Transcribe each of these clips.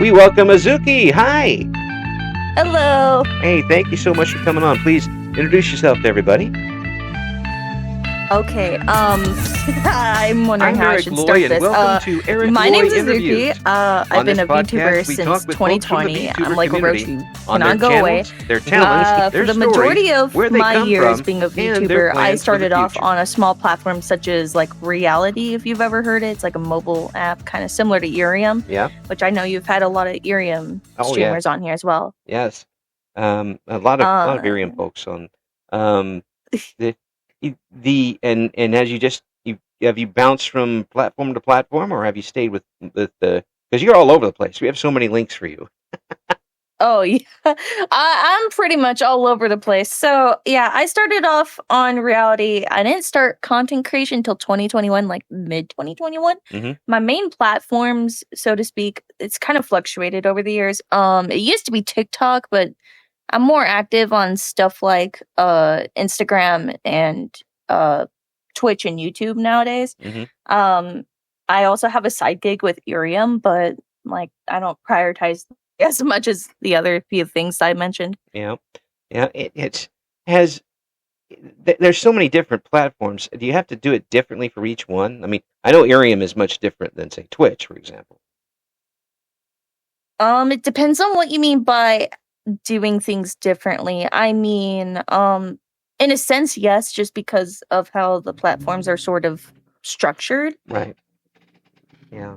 We welcome Azuki. Hi. Hello. Hey, thank you so much for coming on. Please introduce yourself to everybody. Okay, I'm wondering how I Eric should Loy, start and this. welcome to Eric My Loy name's Interviews. Azuki. I've been a VTuber we since talk with folks from the 2020. VTuber I'm like a roach community who on their cannot go away. channels, their talents, their For the stories, majority of where they my come years from, being a and their VTuber, I plans for the started off future. on a small platform such as like Reality, if you've ever heard it. It's like a mobile app, kind of similar to Irium. Yeah. Which I know you've had a lot of Irium streamers on here as well. Yes. A lot of Irium folks on. And as have you bounced from platform to platform, or have you stayed with the? Because you're all over the place. We have so many links for you. Oh yeah, I'm pretty much all over the place. So yeah, I started off on Reality. I didn't start content creation until 2021, like mid 2021. Mm-hmm. My main platforms, so to speak, it's kind of fluctuated over the years. It used to be TikTok, but I'm more active on stuff like Instagram and Twitch and YouTube nowadays. Mm-hmm. I also have a side gig with Irium, but like I don't prioritize as much as the other few things I mentioned. Yeah. There's so many different platforms. Do you have to do it differently for each one? I mean, I know Irium is much different than, say, Twitch, for example. It depends on what you mean by doing things differently. I mean, in a sense, yes, just because of how the platforms are sort of structured. Right. Yeah.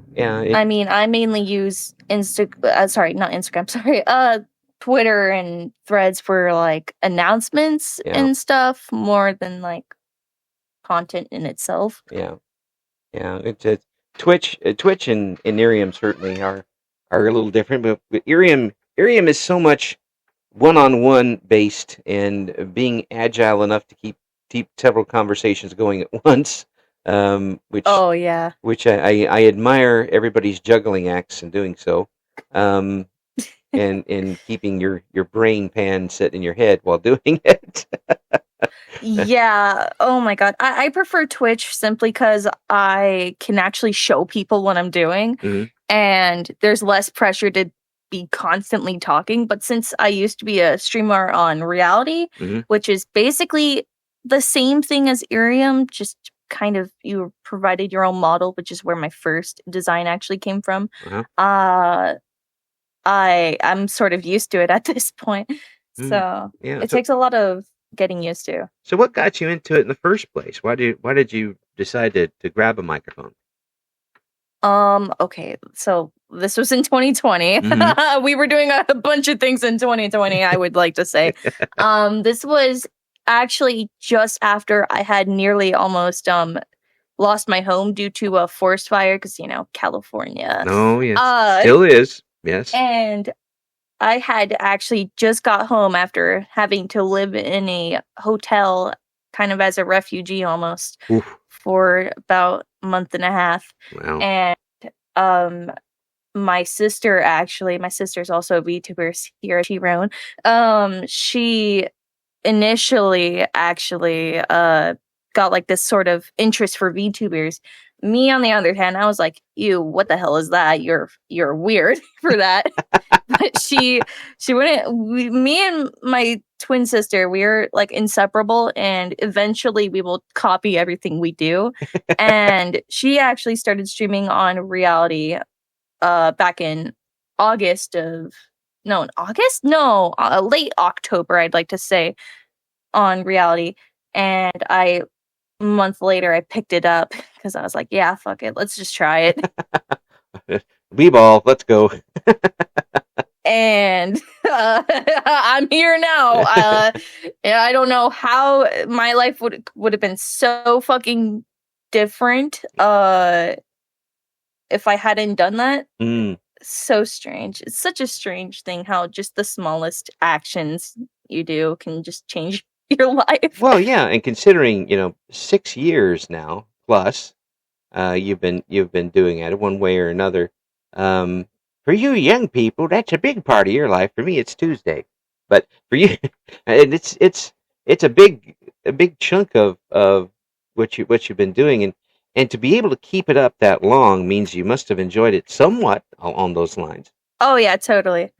I mean, I mainly use Twitter and Threads for like announcements and stuff more than like content in itself. Yeah. It's Twitch and Irium certainly are a little different, but Irium is so much one-on-one based and being agile enough to keep several conversations going at once. Which I admire everybody's juggling acts in doing so, and keeping your brain pan set in your head while doing it. Yeah. Oh my God. I prefer Twitch simply because I can actually show people what I'm doing, Mm-hmm. and there's less pressure to be constantly talking. But since I used to be a streamer on Reality, Mm-hmm. which is basically the same thing as Irium, just kind of you provided your own model, which is where my first design actually came from. Uh-huh. I'm sort of used to it at this point. So it takes a lot of getting used to. So what got you into it in the first place? Why did you decide to grab a microphone? Okay, so this was in 2020. Mm-hmm. We were doing a bunch of things in 2020, I would like to say. This was actually just after I had nearly almost lost my home due to a forest fire, because California. Oh yes, still is. Yes. And I had actually just got home after having to live in a hotel, kind of as a refugee almost. Oof. For about a month and a half. Wow. And my sister's also a VTuber here, Chiron. She initially actually got like this sort of interest for VTubers. Me, on the other hand, I was like, "Ew, what the hell is that? You're weird for that." But she wouldn't. Me and my twin sister, we are like inseparable, and eventually we will copy everything we do. And she actually started streaming on Reality back in late October, I'd like to say, on Reality. And a month later I picked it up because I was like, yeah, fuck it, let's just try it. B-ball, let's go. And I'm here now. And I don't know how my life would have been so fucking different if I hadn't done that. So strange. It's such a strange thing how just the smallest actions you do can just change your life. Well, yeah, and considering 6 years now plus, you've been doing it one way or another. For you young people, that's a big part of your life. For me, it's Tuesday, but for you, and it's a big chunk of what you've been doing, and to be able to keep it up that long means you must have enjoyed it somewhat on those lines. Oh yeah, totally.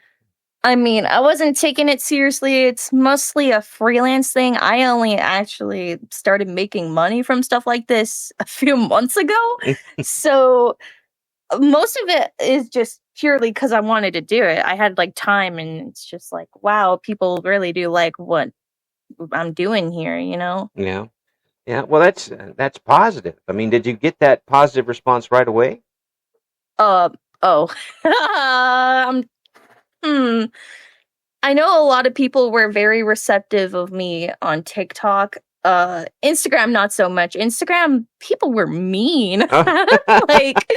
I mean, I wasn't taking it seriously. It's mostly a freelance thing. I only actually started making money from stuff like this a few months ago. So most of it is just purely because I wanted to do it. I had like time, and it's just like, wow, people really do like what I'm doing here, you know? Yeah. Yeah. Well, that's positive. I mean, did you get that positive response right away? Uh, oh. Hmm. I know a lot of people were very receptive of me on TikTok. Instagram, not so much. Instagram, people were mean. Oh. Like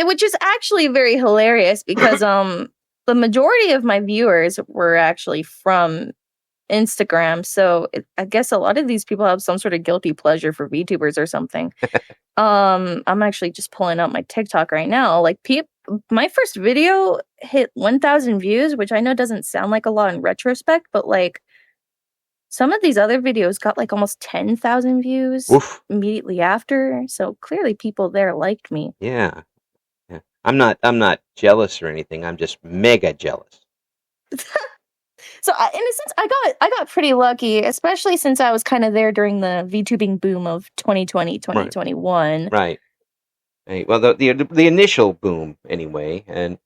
which is actually very hilarious because the majority of my viewers were actually from Instagram. So I guess a lot of these people have some sort of guilty pleasure for VTubers or something. I'm actually just pulling up my TikTok right now. Like, my first video hit 1,000 views, which I know doesn't sound like a lot in retrospect, but like some of these other videos got like almost 10,000 views Oof. immediately after. So clearly, people there liked me. Yeah. Yeah. I'm not jealous or anything. I'm just mega jealous. So in a sense, I got pretty lucky, especially since I was kind of there during the VTubing boom of 2020, Right. 2021. Right. Right. Well, the initial boom anyway, and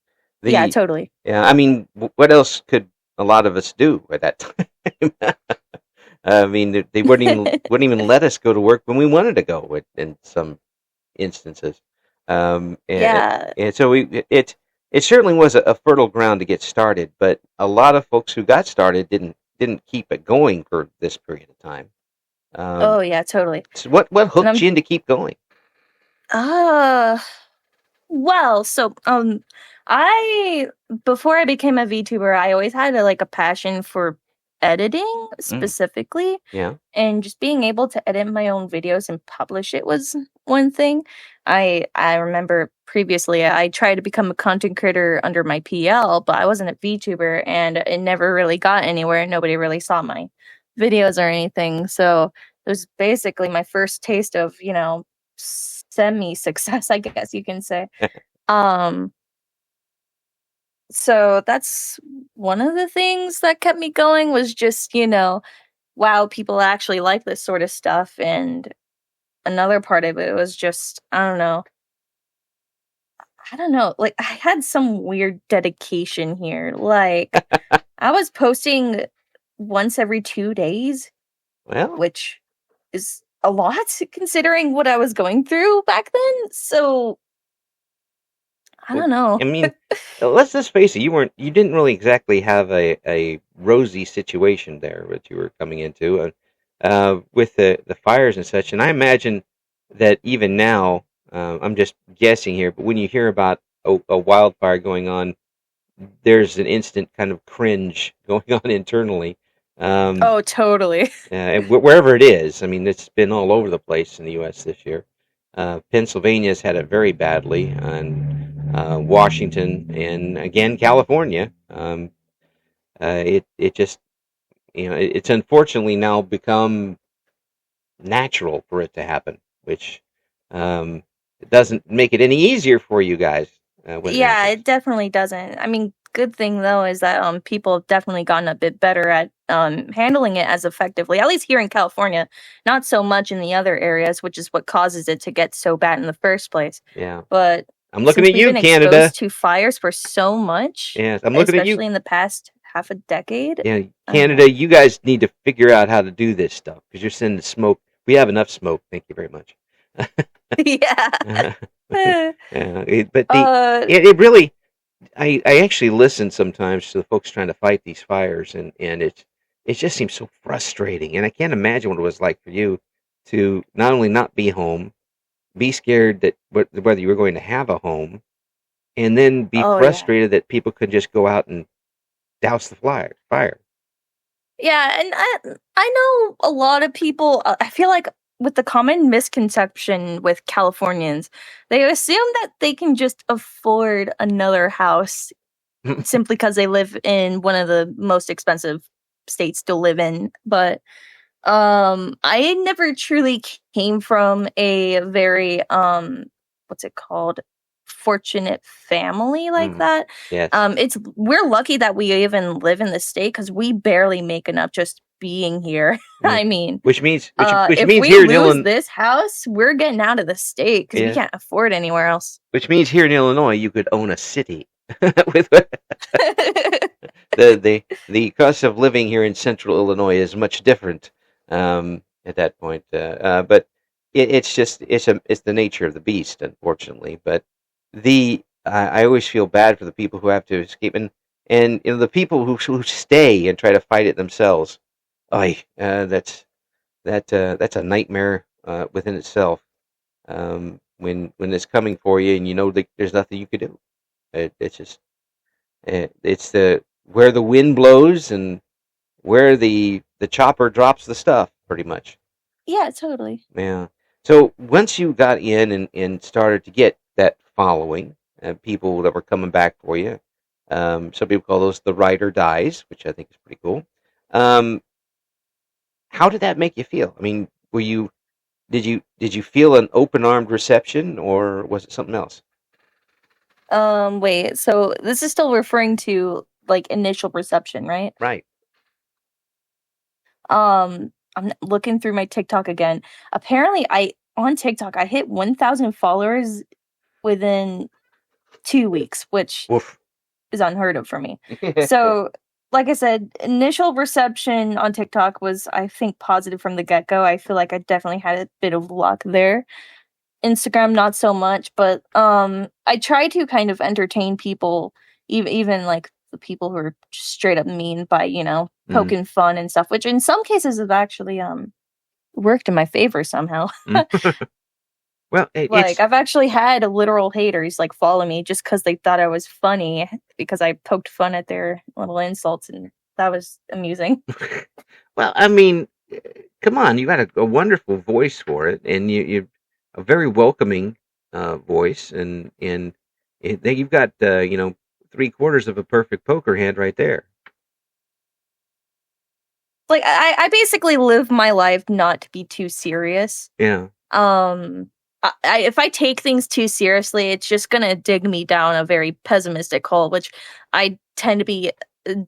Yeah, the totally. yeah. I mean, what else could a lot of us do at that time? I mean, they wouldn't even let us go to work when we wanted to go in some instances. And, Yeah. and so it certainly was a fertile ground to get started, but a lot of folks who got started didn't keep it going for this period of time. Oh yeah, totally. So what And hooked you in to keep going? uh well, so I before I became a VTuber, I always had like a passion for editing Mm, specifically, yeah. and just being able to edit my own videos and publish it was one thing. I remember previously I tried to become a content creator under my PL, but I wasn't a VTuber and it never really got anywhere. Nobody really saw my videos or anything. So it was basically my first taste of, semi success, I guess you can say. Um so that's one of the things that kept me going was just, wow, people actually like this sort of stuff. And another part of it was just, I don't know, like I had some weird dedication here. Like I was posting once every 2 days, Well, which is a lot considering what I was going through back then. So I Well, don't know. I mean, let's just face it. You didn't really exactly have a rosy situation there that you were coming into, with the fires and such. And I imagine that even now, I'm just guessing here, but when you hear about a wildfire going on, there's an instant kind of cringe going on internally. Um, Oh, totally. and wherever it is, I mean, it's been all over the place in the U.S. this year. Pennsylvania's had it very badly, and Washington, and again California. It just it's unfortunately now become natural for it to happen, which um, it doesn't make it any easier for you guys when it Yeah, happens. it definitely doesn't. I mean, good thing though is that people have definitely gotten a bit better at handling it as effectively. At least here in California, not so much in the other areas, which is what causes it to get so bad in the first place. Yeah, But I'm looking since at we've you, been Canada. exposed to fires for so much, Yes, I'm looking at you. especially in the past half a decade, Yeah, I don't know. Canada, you guys need to figure out how to do this stuff because you're sending smoke. We have enough smoke. Thank you very much. Yeah. Yeah, Eh, but uh it really, I actually listen sometimes to the folks trying to fight these fires, and it just seems so frustrating. And I can't imagine what it was like for you to not only not be home, be scared that whether you were going to have a home, and then be oh yeah. frustrated that people could just go out and douse the fire. Yeah, and I know a lot of people. I feel like with the common misconception with Californians, they assume that they can just afford another house simply because they live in one of the most expensive states to live in. But I never truly came from a very what's it called, fortunate family like that. Yes. We're lucky that we even live in the state because we barely make enough just being here. Mm. I mean, Which if means we here in lose Illinois, this house, we're getting out of the state because we yeah, can't afford anywhere else. which means here in Illinois you could own a city with the cost of living here in central Illinois is much different at that point. But it's just it's the nature of the beast, unfortunately. But I always feel bad for the people who have to escape, and the people who stay and try to fight it themselves. That's a nightmare within itself. When it's coming for you, and you know that there's nothing you could do. It's just it's the where the wind blows and where the chopper drops the stuff, pretty much. Yeah, totally. Yeah. So once you got in and started to get that following, people that were coming back for you, some people call those the ride or dies, which I think is pretty cool. Um, how did that make you feel? I mean, did you feel an open armed reception, or was it something else? Wait, so this is still referring to like initial reception, right? Right. I'm looking through my TikTok again. Apparently, on TikTok I hit 1,000 followers within 2 weeks, which Woof. is unheard of for me. So, like I said, initial reception on TikTok was, I think, positive from the get go. I feel like I definitely had a bit of luck there. Instagram, not so much, but I try to kind of entertain people, even like the people who are just straight up mean by poking fun and stuff, which in some cases have actually worked in my favor somehow. Well, Like I've actually had literal haters like follow me just because they thought I was funny because I poked fun at their little insults, and that was amusing. well, I mean, come on, you got a wonderful voice for it, and you a very welcoming voice, and you've got 3/4 of a perfect poker hand right there. Like I basically live my life not to be too serious. Yeah. If I take things too seriously, it's just gonna dig me down a very pessimistic hole, which I tend to be.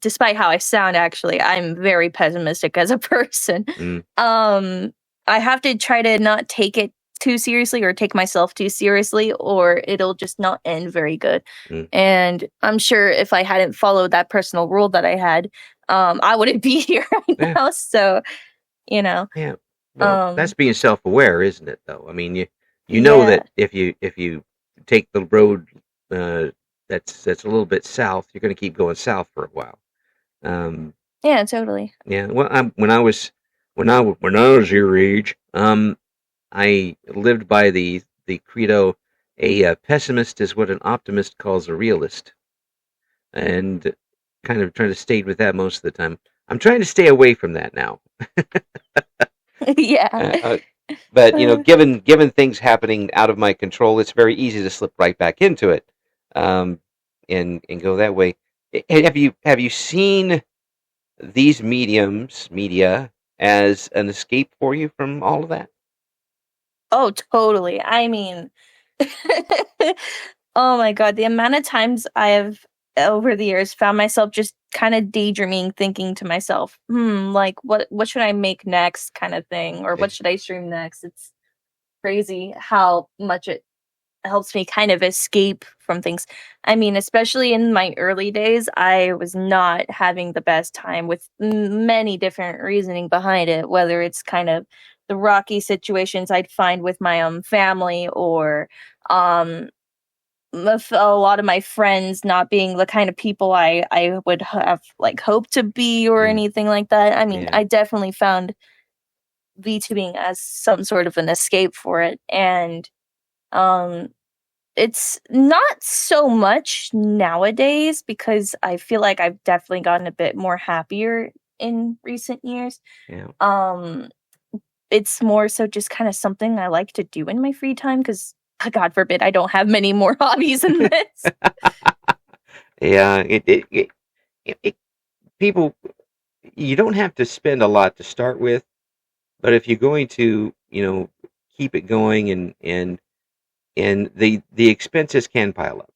Despite how I sound, actually, I'm very pessimistic as a person. Mm. I have to try to not take it too seriously or take myself too seriously, or it'll just not end very good. Mm. And I'm sure if I hadn't followed that personal rule that I had, I wouldn't be here right Yeah. now. So, you know. Yeah. Well, that's being self-aware, isn't it? Though, I mean, you know that if you take the road that's a little bit south, you're going to keep going south for a while. Yeah, totally. Yeah. Well, when I was your age, I lived by the credo: a pessimist is what an optimist calls a realist, and kind of trying to stay with that most of the time. I'm trying to stay away from that now. Yeah. But given things happening out of my control, it's very easy to slip right back into it, and go that way. Have you seen these media as an escape for you from all of that? Oh, totally. I mean, oh my God, the amount of times I have over the years found myself just kind of daydreaming, thinking to myself, like what should I make next kind of thing, or what should I stream next? It's crazy how much it helps me kind of escape from things. I mean, especially in my early days, I was not having the best time with many different reasoning behind it, whether it's kind of the rocky situations I'd find with my family, or um with a lot of my friends not being the kind of people I would have like hoped to be or anything like that. I mean, Yeah. I definitely found VTubing as some sort of an escape for it, and um it's not so much nowadays because I feel like I've definitely gotten a bit more happier in recent years. Yeah. It's more so just kind of something I like to do in my free time because, God forbid, I don't have many more hobbies than this. Yeah. It people, you don't have to spend a lot to start with, but if you're going to keep it going and and the expenses can pile up.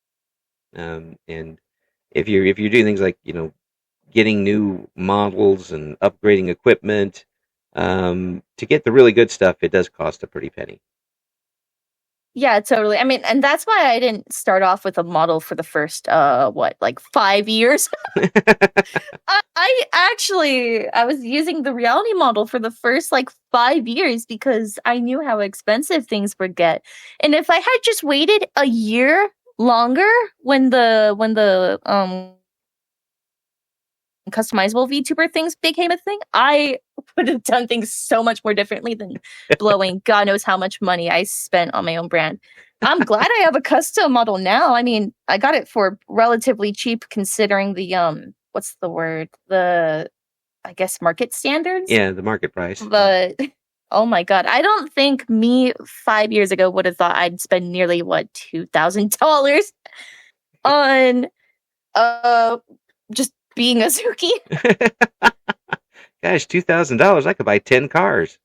And if you're doing things like getting new models and upgrading equipment, to get the really good stuff, it does cost a pretty penny. Yeah, totally. I mean, and that's why I didn't start off with a model for the first like 5 years. I was using the reality model for the first like 5 years because I knew how expensive things would get. And if I had just waited a year longer when the customizable VTuber things became a thing, I would have done things so much more differently than blowing God knows how much money I spent on my own brand. I'm glad I have a custom model now. I mean, I got it for relatively cheap considering the what's the word? The I guess market standards. Yeah, the market price. But oh my God, I don't think me 5 years ago would have thought I'd spend nearly $2,000 on just being Azuki. Gosh, $2,000! I could buy 10 cars.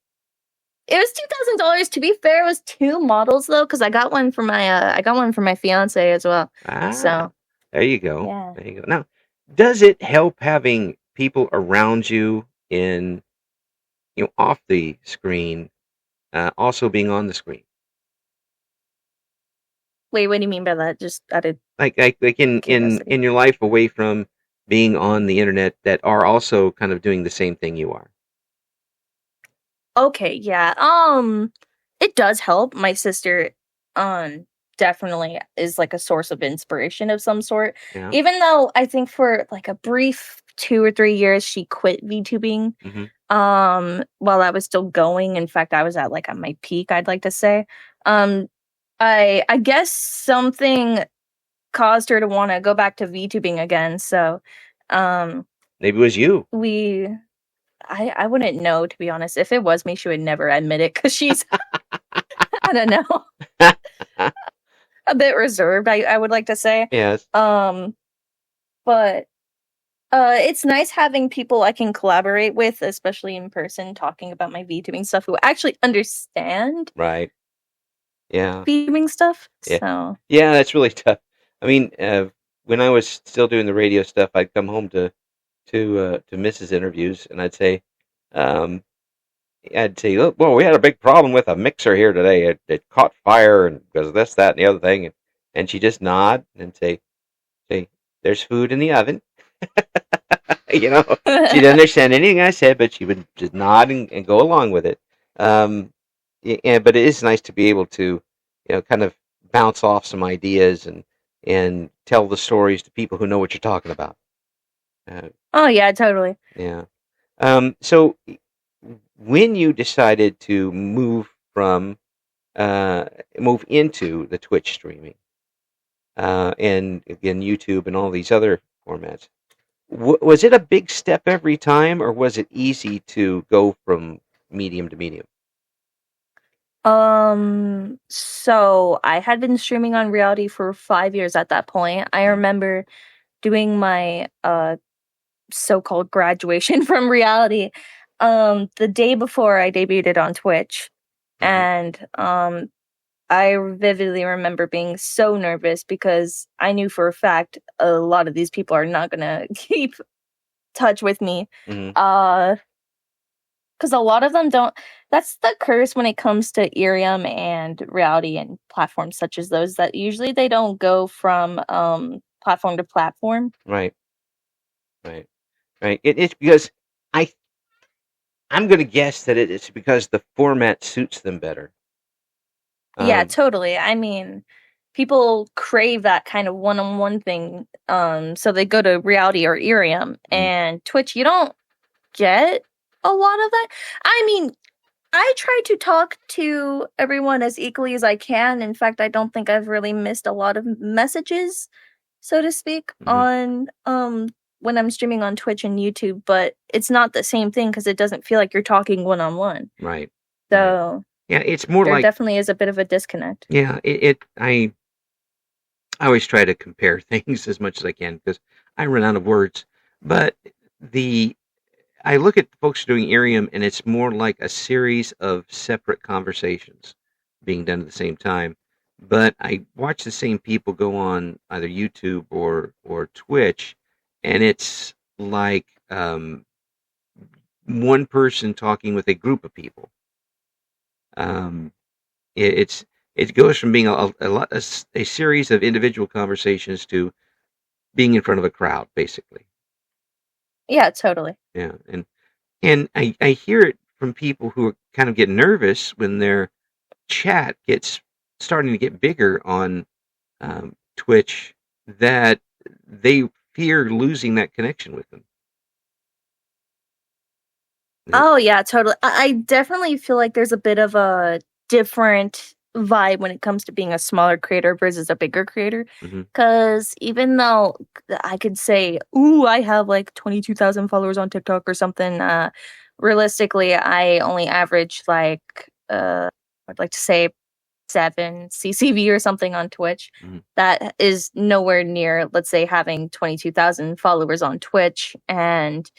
It was $2,000. To be fair, it was 2 models though, because I got one for my fiance as well. So there you go. yeah. There you go. Now, does it help having people around you in off the screen, also being on the screen? Wait, what do you mean by that? Just added like in your life away from being on the internet, that are also kind of doing the same thing you are. Okay, yeah. It does help. My sister definitely is like a source of inspiration of some sort. Yeah. Even though I think for like a brief 2 or 3 years she quit VTubing. While I was still going. In fact, I was at my peak, I'd like to say. I guess something caused her to want to go back to VTubing again. So maybe it was you. I wouldn't know, to be honest. If it was me, she would never admit it because she's I don't know, a bit reserved, I would like to say. Yes. But it's nice having people I can collaborate with, especially in person, talking about my VTubing stuff, who actually understand. Right. Yeah. VTubing stuff. Yeah. So yeah, that's really tough. I mean, when I was still doing the radio stuff, I'd come home to Mrs. Interviews, and I'd say, "Look, well, we had a big problem with a mixer here today. It caught fire, and because of this, that, and the other thing." And she just nod and say, "There's food in the oven." She didn't understand anything I said, but she would just nod and go along with it. Yeah, but it is nice to be able to, kind of bounce off some ideas and tell the stories to people who know what you're talking about. oh yeah, totally. Yeah. So when you decided to move into the Twitch streaming, and again YouTube and all these other formats, was it a big step every time, or was it easy to go from medium to medium? So I had been streaming on reality for 5 years at that point. I remember doing my so-called graduation from reality the day before I debuted it on Twitch. And I vividly remember being so nervous because I knew for a fact a lot of these people are not gonna keep touch with me. Because a lot of them don't. That's the curse when it comes to Irium and reality and platforms such as those, that usually they don't go from platform to platform. Right. It's because I'm going to guess that it's because the format suits them better. Yeah, totally. I mean, people crave that kind of one-on-one thing, so they go to reality or Irium. And Twitch, you don't get a lot of that. I mean, I try to talk to everyone as equally as I can. In fact, I don't think I've really missed a lot of messages, so to speak, on when I'm streaming on Twitch and YouTube, but it's not the same thing because it doesn't feel like you're talking one-on-one. Right. So yeah, it's more there like, definitely is a bit of a disconnect. Yeah, I always try to compare things as much as I can because I run out of words. But I look at folks doing Irium, and it's more like a series of separate conversations being done at the same time. but I watch the same people go on either YouTube or Twitch, and it's like one person talking with a group of people. Um, it goes from being a series of individual conversations to being in front of a crowd, basically. Yeah, totally. Yeah, and I hear it from people who are kind of get nervous when their chat gets starting to get bigger on Twitch, that they fear losing that connection with them. Oh yeah, totally. I definitely feel like there's a bit of a different vibe when it comes to being a smaller creator versus a bigger creator. Mm-hmm. Because even though I could say, "Ooh, I have like 22,000 followers on TikTok or something," realistically, I only average like I'd like to say 7 CCV or something on Twitch. Mm-hmm. That is nowhere near, let's say, having 22,000 followers on Twitch. And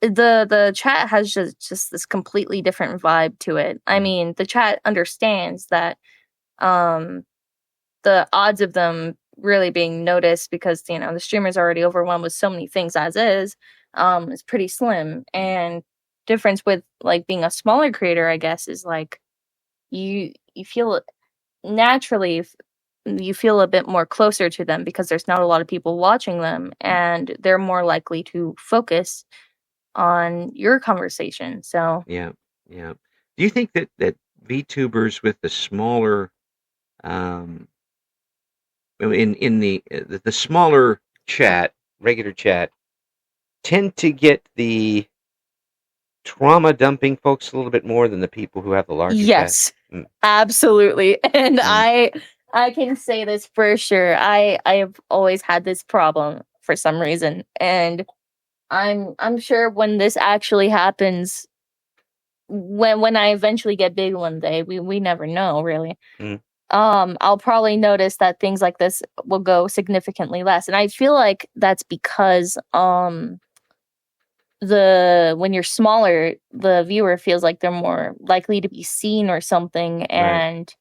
the chat has just this completely different vibe to it. I mean, the chat understands that um the odds of them really being noticed, because the streamer's already overwhelmed with so many things as is pretty slim. And difference with like being a smaller creator, I guess, is like you feel naturally you feel a bit more closer to them because there's not a lot of people watching them, and they're more likely to focus on your conversation. So, Yeah, yeah. Do you think that VTubers with the smaller, um, in the smaller chat, regular chat, tend to get the trauma dumping folks a little bit more than the people who have the larger chat? yes, Mm, absolutely. And mm, I can say this for sure. I have always had this problem for some reason, and I'm sure when this actually happens, when I eventually get big one day, we never know really. mm, I'll probably notice that things like this will go significantly less. And I feel like that's because the when you're smaller, the viewer feels like they're more likely to be seen or something. right. And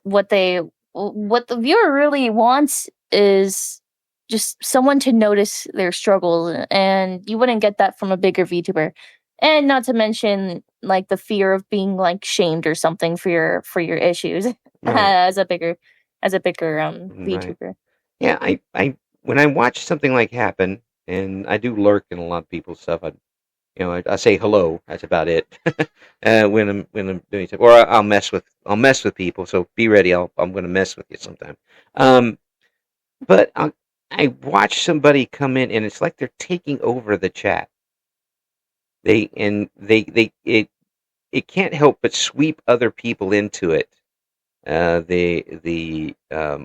what they what the viewer really wants is just someone to notice their struggle, and you wouldn't get that from a bigger VTuber. And not to mention like the fear of being like shamed or something for your issues Right. as a bigger Right. VTuber. Yeah, I when I watch something like happen, and I do lurk in a lot of people's stuff, I say hello. That's about it. When I'm doing stuff, or I'll mess with people. So be ready. I'm going to mess with you sometime. Um, but I watch somebody come in, and it's like they're taking over the chat. It can't help but sweep other people into it. The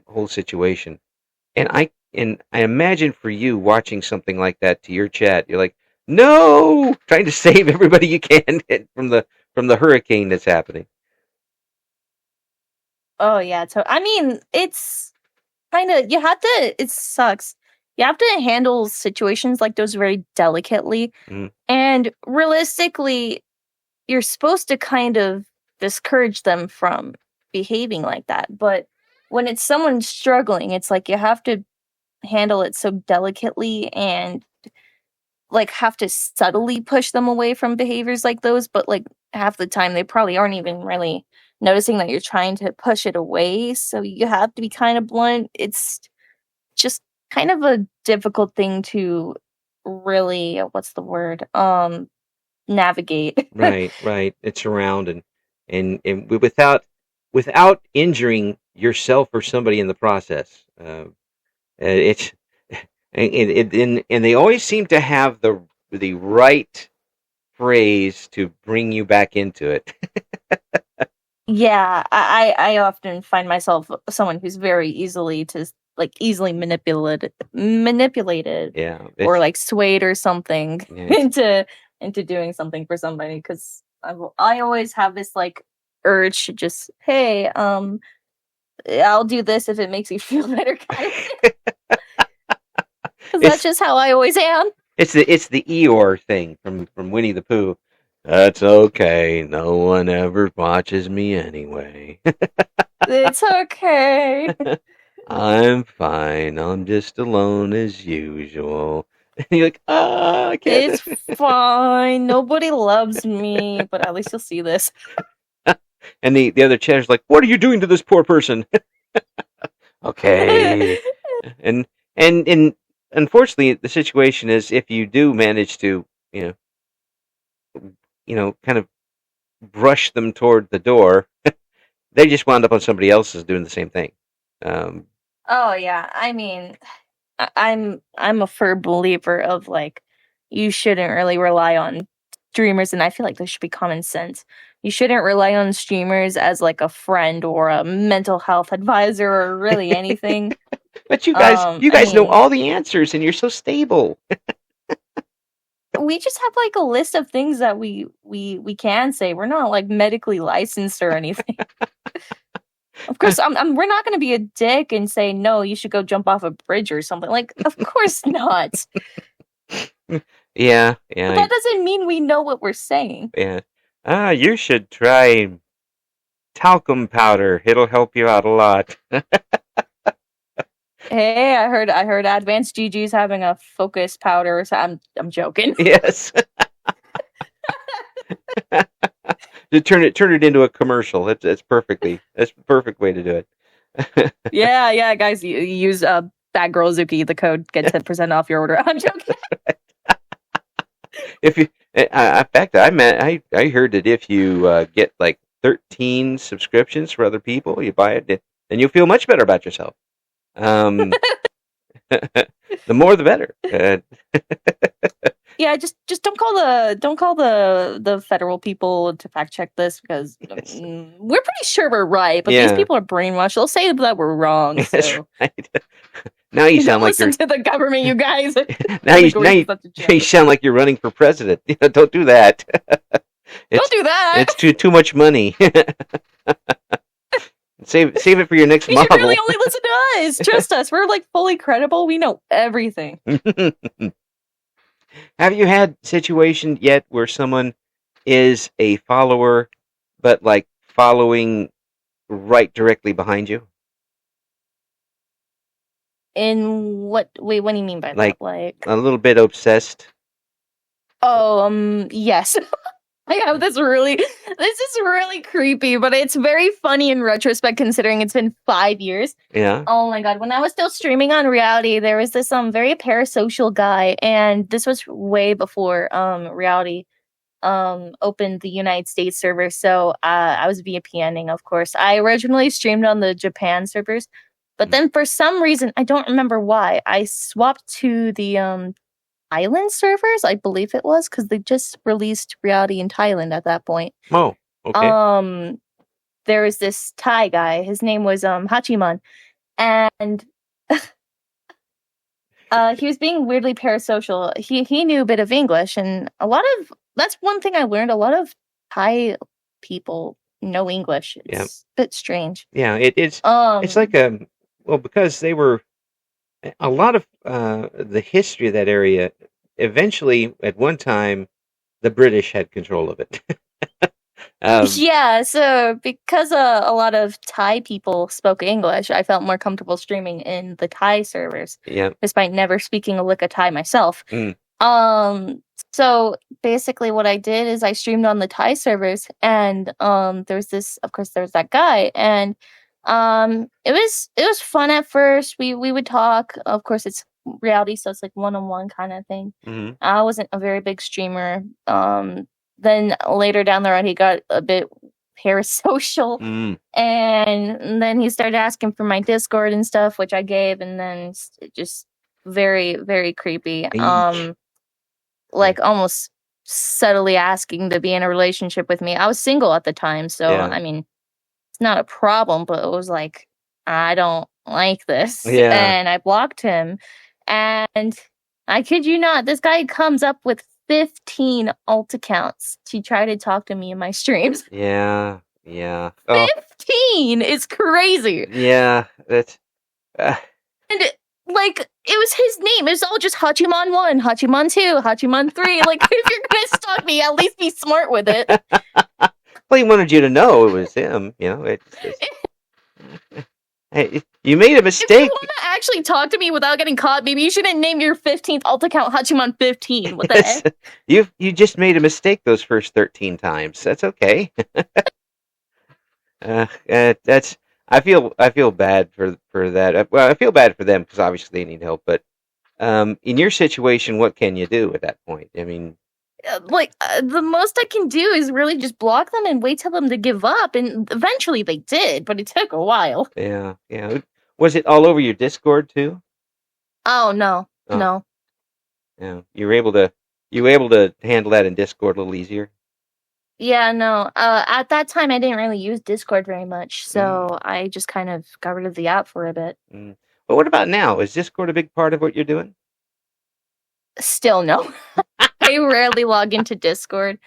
whole situation. And I imagine for you watching something like that to your chat, you're like, no, trying to save everybody you can from the hurricane that's happening. Oh yeah, so I mean, it's kind of you have to. It sucks. You have to handle situations like those very delicately, Mm, and realistically, you're supposed to kind of discourage them from behaving like that. But when it's someone struggling, it's like you have to handle it so delicately and like have to subtly push them away from behaviors like those. But like half the time, they probably aren't even really noticing that you're trying to push it away. So you have to be kind of blunt. It's just kind of a difficult thing to really, what's the word? Navigate. right, right. It's around and without injuring yourself or somebody in the process. It's and they always seem to have the right phrase to bring you back into it. Yeah, I often find myself someone who's very easily manipulated Yeah, or like swayed or something yeah, into doing something for somebody, because I always have this like urge to just, hey, I'll do this if it makes you feel better, kind of thing, because that's it's just how I always am. it's the Eeyore thing from Winnie the Pooh. That's okay. No one ever watches me anyway. It's okay. I'm fine. I'm just alone as usual. And you're like, I can't. It's fine. Nobody loves me, but at least you'll see this. And the other chatter's like, what are you doing to this poor person? Okay. And unfortunately, the situation is if you do manage to, kind of brush them toward the door, they just wound up on somebody else's doing the same thing. Oh yeah, I mean, I'm a firm believer of like you shouldn't really rely on streamers, and I feel like this should be common sense. You shouldn't rely on streamers as like a friend or a mental health advisor or really anything. But you guys I know mean, all the answers, and you're so stable. we just have like a list of things that we can say. We're not like medically licensed or anything. Of course, we're not going to be a dick and say no. You should go jump off a bridge or something. Like, of course not. Yeah. But that doesn't mean we know what we're saying. Yeah. You should try talcum powder. It'll help you out a lot. Hey, I heard Advanced GG's having a focus powder. So I'm joking. Yes. To turn it into a commercial. That's the perfect way to do it. Yeah, guys, you use Bad Girl Azuki. The code get 10% off your order. I'm joking. If you, in fact, I heard that if you get like 13 subscriptions for other people, you buy it, then you'll feel much better about yourself. The more, the better. Yeah, just don't call the federal people to fact check this because Yes. We're pretty sure we're right, but Yeah. these people are brainwashed. They'll say that we're wrong. So. That's right. Now you sound like listen to the government, you guys. now you sound like you're running for president. Don't do that. Don't do that. It's too much money. Save it for your next You model. should really only listen to us. Trust us. We're like fully credible. We know everything. Have you had situation yet where someone is a follower, but like following right directly behind you? In what? Wait, what do you mean by that? Like a little bit obsessed. Oh, yes. I have this is really creepy, but it's very funny in retrospect considering it's been 5 years. Yeah. Oh my god, when I was still streaming on Reality, there was this very parasocial guy, and this was way before Reality opened the United States server. So I was VPNing, of course. I originally streamed on the Japan servers, but then for some reason, I don't remember why, I swapped to the Thailand servers, I believe it was, because they just released Reality in Thailand at that point. Oh, okay. There was this Thai guy. His name was Hachiman, and he was being weirdly parasocial. He knew a bit of English, and that's one thing I learned. A lot of Thai people know English. It's a bit strange. Yeah, it's like because they were. A lot of the history of that area, eventually, at one time, the British had control of it. Yeah, so because a lot of Thai people spoke English, I felt more comfortable streaming in the Thai servers. Yeah. Despite never speaking a lick of Thai myself. So basically what I did is I streamed on the Thai servers, and there's that guy, and it was fun at first. We would talk. Of course, it's Reality, so it's like one-on-one kind of thing. Mm-hmm. I wasn't a very big streamer. Then later down the road, he got a bit parasocial, and then he started asking for my Discord and stuff, which I gave, and then just very, very creepy. Like almost subtly asking to be in a relationship with me. I was single at the time, so I mean, it's not a problem, but it was like, I don't like this. Yeah. And I blocked him. And I kid you not, this guy comes up with 15 alt accounts to try to talk to me in my streams. Yeah. 15 is crazy. Yeah, that's. And like, it was his name. It was all just Hachiman 1, Hachiman 2, Hachiman 3. Like, if you're gonna stalk me, at least be smart with it. Well, he wanted you to know it was him. Hey, you made a If you mistake. want to actually talk to me without getting caught, maybe you shouldn't name your 15th alt account Hachiman 15. What the heck? You just made a mistake those first 13 times. That's okay. That's I feel bad for that. Well, I feel bad for them because obviously they need help. But in your situation, what can you do at that point? I mean, The most I can do is really just block them and wait till them to give up. And eventually they did, but it took a while. yeah, yeah. Was it all over your Discord too? Oh, no. Oh, No. yeah. You were able to handle that in Discord a little easier. Yeah, no. At that time, I didn't really use Discord very much, Mm, so I just kind of got rid of the app for a bit. mm. But what about now? Is Discord a big part of what you're doing? Still no. I rarely log into Discord.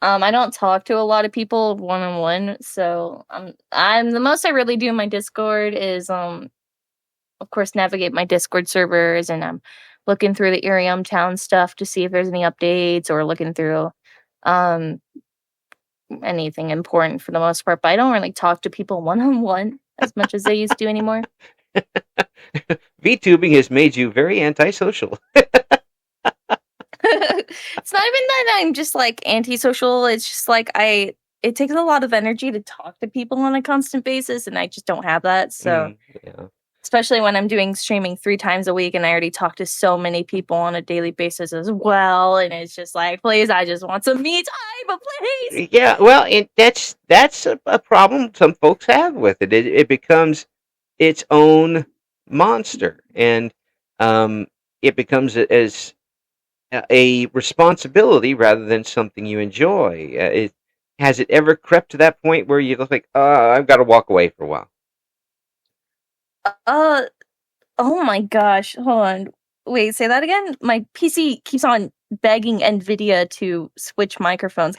I don't talk to a lot of people one-on-one, so I'm the most I really do in my Discord is of course navigate my Discord servers, and I'm looking through the Irium town stuff to see if there's any updates, or looking through um anything important for the most part, but I don't really talk to people one-on-one as much as I used to anymore. VTubing has made you very antisocial. It's not even that I'm just like antisocial. It's just like it takes a lot of energy to talk to people on a constant basis, and I just don't have that. So, Yeah. especially when I'm doing streaming 3 times a week and I already talk to so many people on a daily basis as well, and it's just like, please, I just want some me time, please. Yeah, well, that's a problem some folks have with it. It becomes its own monster, and um, it becomes as a responsibility rather than something you enjoy. Has it ever crept to that point where you look like, I've got to walk away for a while? Uh, oh my gosh, hold on. Wait, say that again? My PC keeps on begging NVIDIA to switch microphones.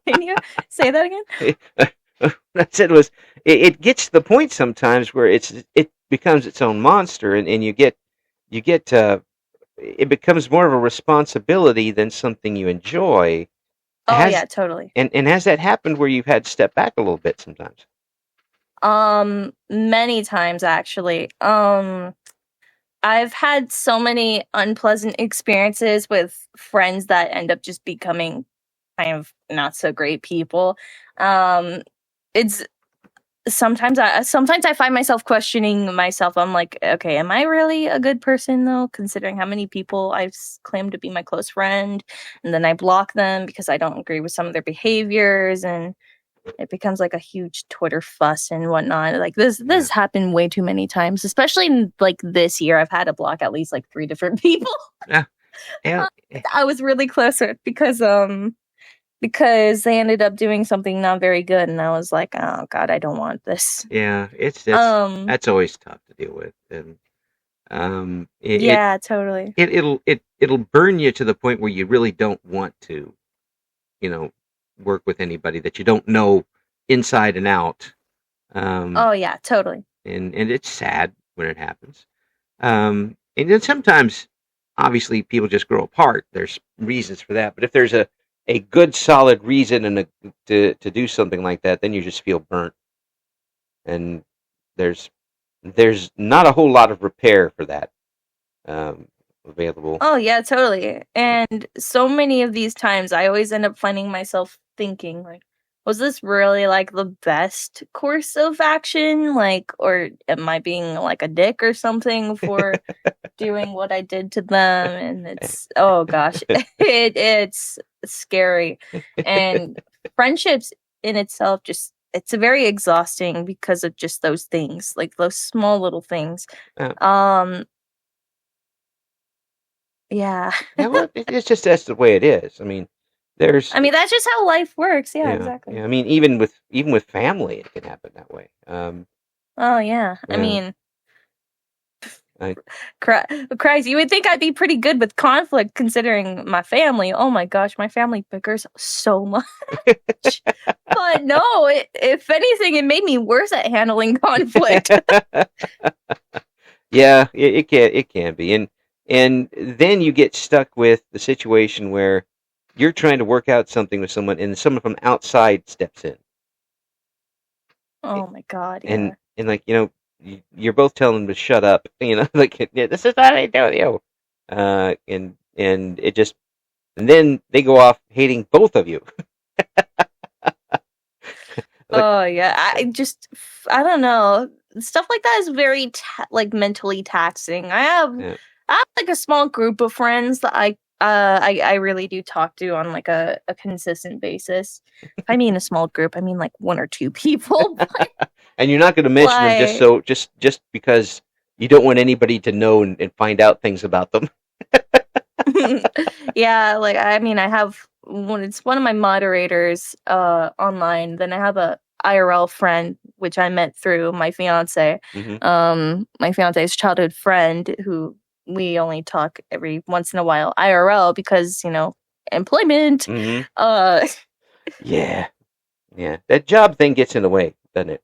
Can you say that again? What I said was, it gets to the point sometimes where it becomes its own monster, and you get it becomes more of a responsibility than something you enjoy. Oh Has yeah, totally. and has that happened where you've had to step back a little bit sometimes? Many times actually. I've had so many unpleasant experiences with friends that end up just becoming kind of not so great people. It's sometimes I find myself questioning myself. I'm like, okay, am I really a good person though, considering how many people I've claimed to be my close friend, and then I block them because I don't agree with some of their behaviors, and it becomes like a huge Twitter fuss and whatnot. Like Yeah. this happened way too many times, especially in like this year. I've had to block at least like 3 different people. Yeah. Yeah. I was really close with because they ended up doing something not very good, and I was like, oh god, I don't want this. Yeah. Um, That's always tough to deal with, and yeah, totally. it'll burn you to the point where you really don't want to, you know, work with anybody that you don't know inside and out. Um, Oh yeah, totally. and it's sad when it happens. And then sometimes, obviously, people just grow apart. There's reasons for that, but if there's a good solid reason to do something like that, then you just feel burnt, and there's there's not a whole lot of repair for that available. Oh yeah, totally. And so many of these times I always end up finding myself thinking like, was this really like the best course of action? Like, or am I being like a dick or something for doing what I did to them? And it's oh gosh, it's scary. And friendships in itself just it's very exhausting because of just those things, like those small little things. Uh, Um yeah. yeah, well, it's just that's the way it is. I mean, there's I mean, that's just how life works. Yeah, yeah, exactly. yeah. I mean, even with family, it can happen that way. Oh, yeah. I Yeah, mean, I, Christ, you would think I'd be pretty good with conflict considering my family. Oh my gosh, my family bickers so much. But no, if anything, it made me worse at handling conflict. yeah, it can be, and then you get stuck with the situation where you're trying to work out something with someone, and someone from outside steps in. Oh my god, and yeah. like you're both telling them to shut up, like yeah, this is not what I do with you, and it just and then they go off hating both of you, like Oh yeah, I don't know. Stuff like that is very like mentally taxing. yeah. I have like a small group of friends that I really do talk to on like a consistent basis. If I mean a small group, I mean like one or two people. And you're not going to mention them Like just because you don't want anybody to know and find out things about them. yeah, like I mean I have when it's one of my moderators online, then I have a IRL friend which I met through my fiance. Hmm. My fiance's childhood friend who we only talk every once in a while IRL because, employment. Hmm. Uh Yeah, yeah. That job thing gets in the way, doesn't it?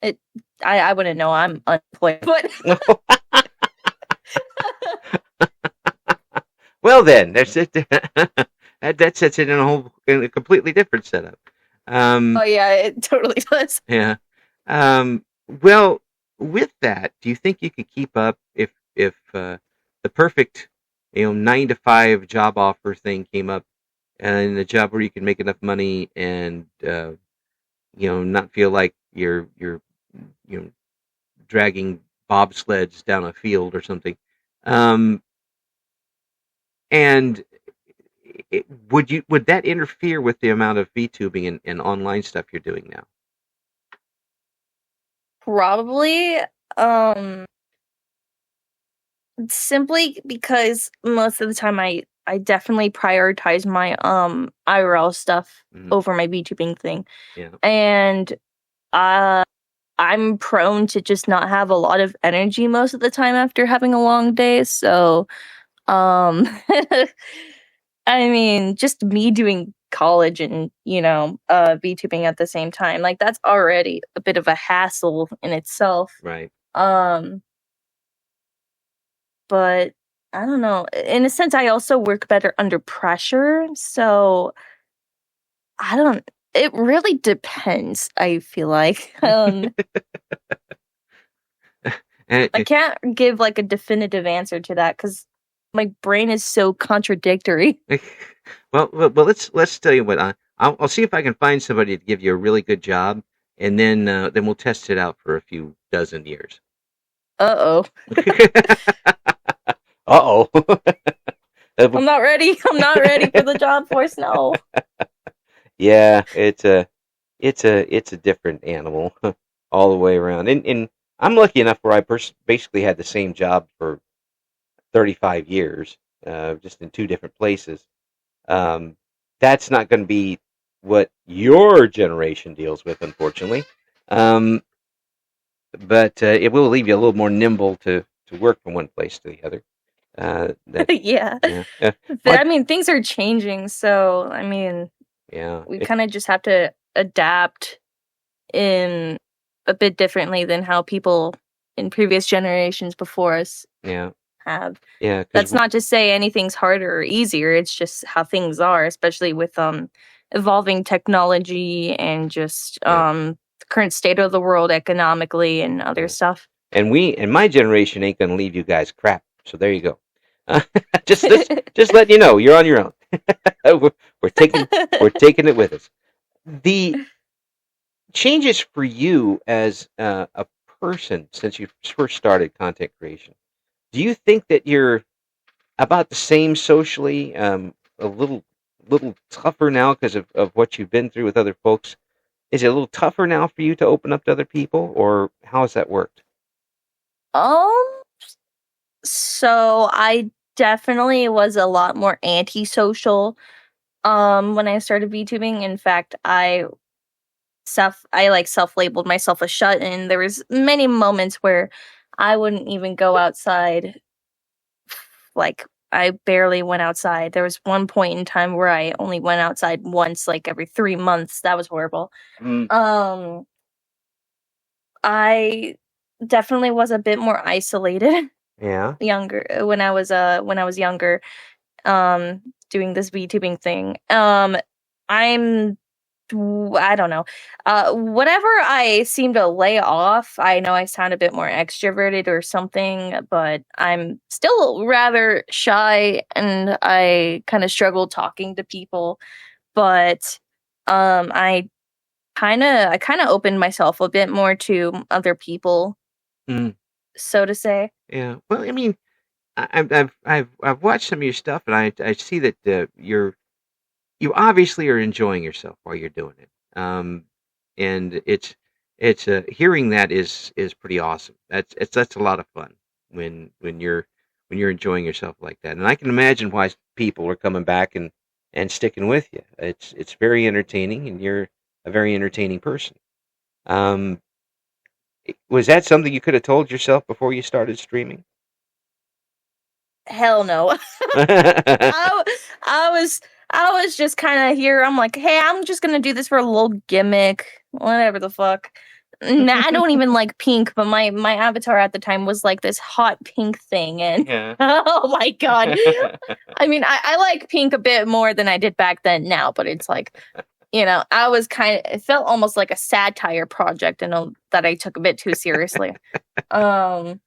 it I wouldn't know I'm unemployed, but Well, then that's it. That sets it in a completely different setup. oh Um, yeah, it totally does. yeah. Well, with that, do you think you could keep up if the perfect 9 to 5 job offer thing came up, and a job where you can make enough money and not feel like you're you know dragging bobsleds down a field or something, um, and would that interfere with the amount of VTubing and online stuff you're doing now? Probably um simply because most of the time I definitely prioritize my IRL stuff Hmm. over my VTubing thing. Yeah. And uh I'm prone to just not have a lot of energy most of the time after having a long day. So um I mean, just me doing college and, VTubing at the same time, like that's already a bit of a hassle in itself. Right. Um But I don't know. In a sense, I also work better under pressure. So I don't, it really depends, I feel like. And I can't give like a definitive answer to that because my brain is so contradictory. well, let's tell you what. I'll see if I can find somebody to give you a really good job, and then we'll test it out for a few dozen years. Uh oh. Uh-oh. I'm not ready. I'm not ready for the job force. No. Yeah, it's a different animal all the way around. And I'm lucky enough where I basically had the same job for 35 years, just in two different places. Um, that's not going to be what your generation deals with, unfortunately. Um, but it will leave you a little more nimble to work from one place to the other. That Yeah. Yeah, yeah. I But mean, things are changing. So, I mean, yeah, we kind of just have to adapt in a bit differently than how people in previous generations before us yeah, have. yeah. Because That's not to say anything's harder or easier. It's just how things are, especially with evolving technology and just yeah, the current state of the world economically and other yeah. stuff. And my generation ain't gonna leave you guys crap. So there you go. Just letting you know, you're on your own. we're, we're taking we're taking it with us. The changes for you as a person since you first started content creation. Do you think that you're about the same socially? A little tougher now because of what you've been through with other folks. Is it a little tougher now for you to open up to other people, or how has that worked? Um, so I definitely was a lot more antisocial when I started VTubing. In fact, I like self-labeled myself a shut-in. There was many moments where I wouldn't even go outside. Like I barely went outside. There was one point in time where I only went outside once like every 3 months. That was horrible. Mm, Um I definitely was a bit more isolated yeah. younger when I was younger doing this VTubing thing. I'm I don't know. Whatever I seem to lay off, I know I sound a bit more extroverted or something, but I'm still rather shy and I kind of struggle talking to people. But I kind of opened myself a bit more to other people, Mm, so to say. yeah. Well, I mean, I've watched some of your stuff, and I see that you obviously are enjoying yourself while you're doing it. And it's hearing that is pretty awesome. That's a lot of fun when you're enjoying yourself like that. And I can imagine why people are coming back and sticking with you. It's very entertaining, and you're a very entertaining person. Um, was that something you could have told yourself before you started streaming? Hell no. I, I was I was just kind of here. I'm like, hey, I'm just gonna do this for a little gimmick, whatever the fuck. Nah, I don't even like pink, but my avatar at the time was like this hot pink thing, and Yeah. oh my god. I mean, I like pink a bit more than I did back then now, but it's like, I was it felt almost like a satire project, and that I took a bit too seriously. Um,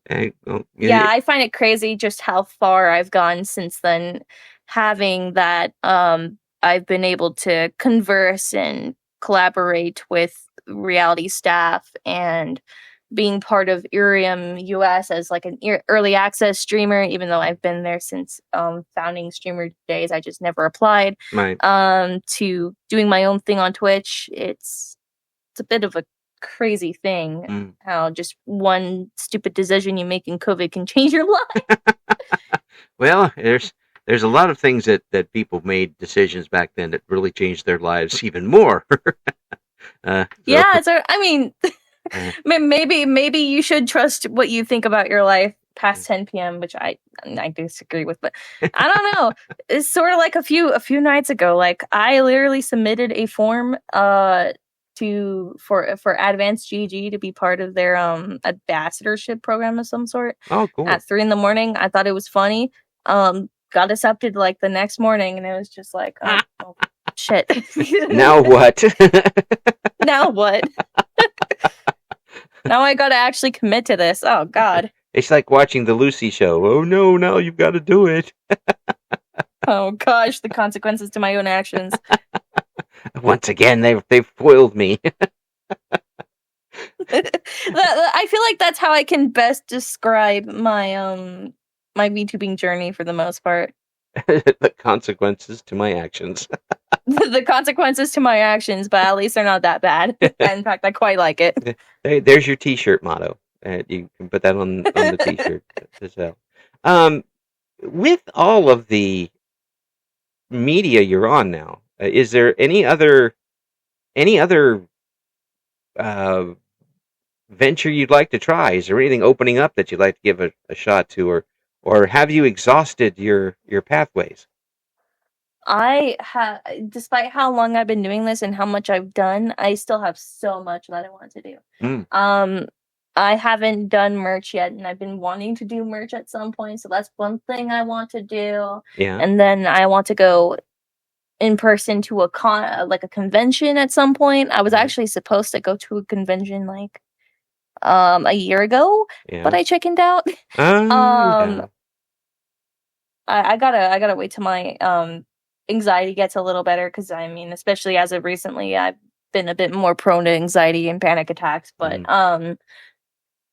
Uh, well, yeah, I find it crazy just how far I've gone since then. Having that, I've been able to converse and collaborate with reality staff and being part of Irium US as like an early access streamer, even though I've been there since founding streamer days, I just never applied. my To doing my own thing on Twitch, it's a bit of a crazy thing mm. how just one stupid decision you make in COVID can change your life. Well, there's a lot of things that people made decisions back then that really changed their lives even more. So, Yeah, I mean, uh, maybe you should trust what you think about your life past 10 p.m., which I disagree with, but I don't know. It's sort of like a few nights ago, like I literally submitted a form for Advanced GG to be part of their ambassadorship program of some sort oh, cool. at 3 a.m. I thought it was funny. Got accepted like the next morning, and it was just like, oh shit. Now what? Now what? Now I gotta actually commit to this. Oh god. It's like watching the Lucy show. Oh no, now you've got to do it. Oh gosh, the consequences to my own actions. Once again, they've foiled me. I feel like that's how I can best describe my VTubing journey for the most part. The consequences to my actions. The consequences to my actions, but at least they're not that bad. In fact, I quite like it. There's your T-shirt motto. You can put that on the T-shirt as well. With all of the media you're on now, is there any other uh, venture you'd like to try? Is there anything opening up that you'd like to give a shot to, or have you exhausted your pathways? I have, despite how long I've been doing this and how much I've done, I still have so much that I want to do. Mm. I haven't done merch yet, and I've been wanting to do merch at some point. So that's one thing I want to do. Yeah. And then I want to go in person to a convention at some point. I was actually supposed to go to a convention like a year ago, but I chickened out. Yeah. I gotta wait till my anxiety gets a little better, because I mean, especially as of recently, I've been a bit more prone to anxiety and panic attacks. But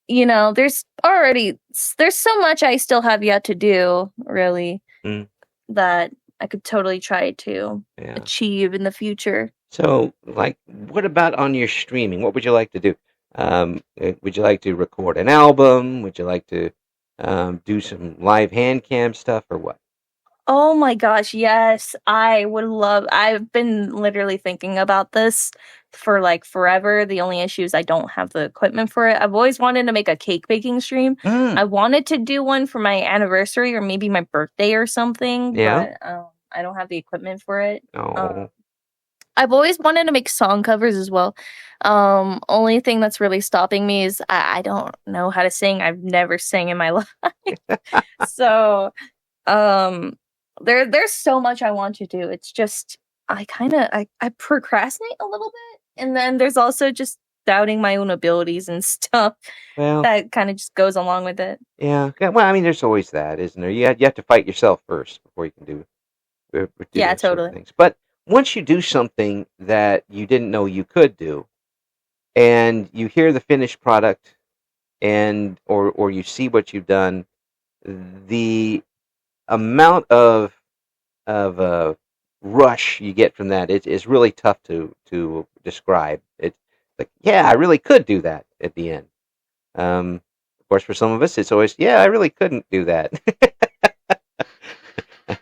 there's so much I still have yet to do, really, that I could totally try to achieve in the future. So, like, what about on your streaming? What would you like to do? Would you like to record an album? Would you like to do some live hand cam stuff, or what? Oh my gosh, yes. I've been literally thinking about this for like forever. The only issue is I don't have the equipment for it. I've always wanted to make a cake baking stream. I wanted to do one for my anniversary or maybe my birthday or something, but I don't have the equipment for it. Oh. I've always wanted to make song covers as well. Only thing that's really stopping me is I don't know how to sing. I've never sang in my life. So, there's so much I want to do. It's just I procrastinate a little bit, and then there's also just doubting my own abilities and stuff Well, that kind of just goes along with it. yeah. Well, I mean, there's always that, isn't there? You have to fight yourself first before you can do Yeah, those sort of totally. things. But once you do something that you didn't know you could do, and you hear the finished product, and or you see what you've done, the amount of rush you get from that is really tough to describe. It's like, yeah, I really could do that at the end. Of course, for some of us, it's always, yeah, I really couldn't do that.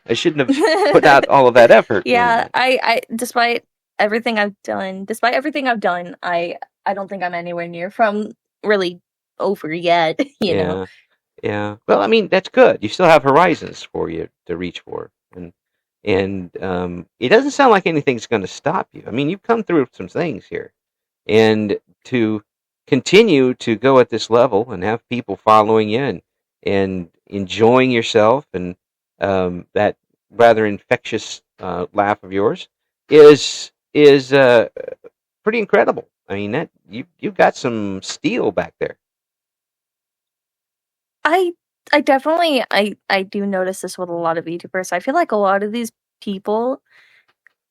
I shouldn't have put out all of that effort doing Yeah, that. I despite everything I've done, I don't think I'm anywhere near from really over yet, you know. Yeah, yeah. Well, I mean, that's good. You still have horizons for you to reach for, and it doesn't sound like anything's going to stop you. I mean, you've come through some things here, and to continue to go at this level and have people following you and enjoying yourself and that rather infectious laugh of yours is pretty incredible. I mean, that you've got some steel back there. I I definitely I do notice this with a lot of YouTubers. I feel like a lot of these people